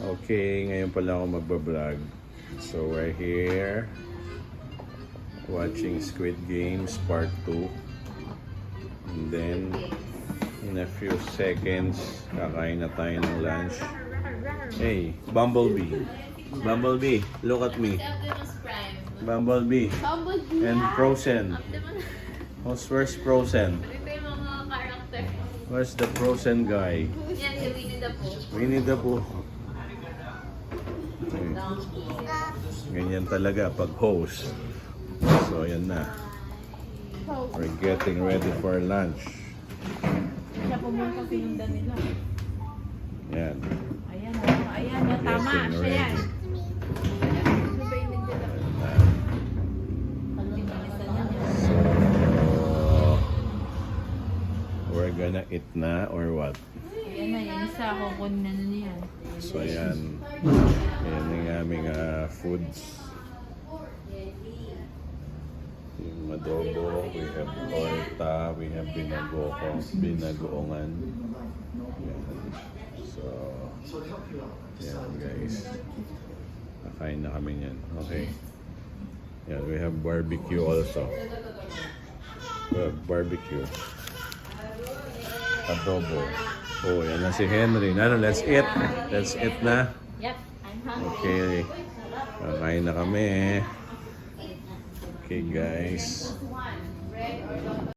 Okay, ngayon pala ako magbablog. So we're here watching Squid Games Part 2. And then in a few seconds, kakain na tayo ng lunch. Hey, Bumblebee. Bumblebee, look at me. Optimus Prime. Bumblebee. Bumblebee. And Frozen. Where's Frozen? Ito yung mga character. Where's the Frozen guy? Yan, si Winnie the Pooh. Winnie the Pooh. Okay. Donkey. Ganyan talaga pag host. So, ayan na. We're getting ready for lunch. Siya pumunta pinundan nila. Yan. Ayan o, ayan o, tama. Getting Siya yan. ready. So, we're gonna eat na or what? Ayan na, yung isa, kukunin na niya. So, ayan. Ayan yung aming foods. Yung adobo, we have torta, we have binagoongan. Ayan. So, yan guys. Kakain na kami niyan. Okay. Yeah, we have barbecue also. We have barbecue. Adobo. Oh, yan na si Henry. Nano, let's eat. Let's eat na. Yep, I'm hungry. Okay. Kakain na kami. Okay, guys.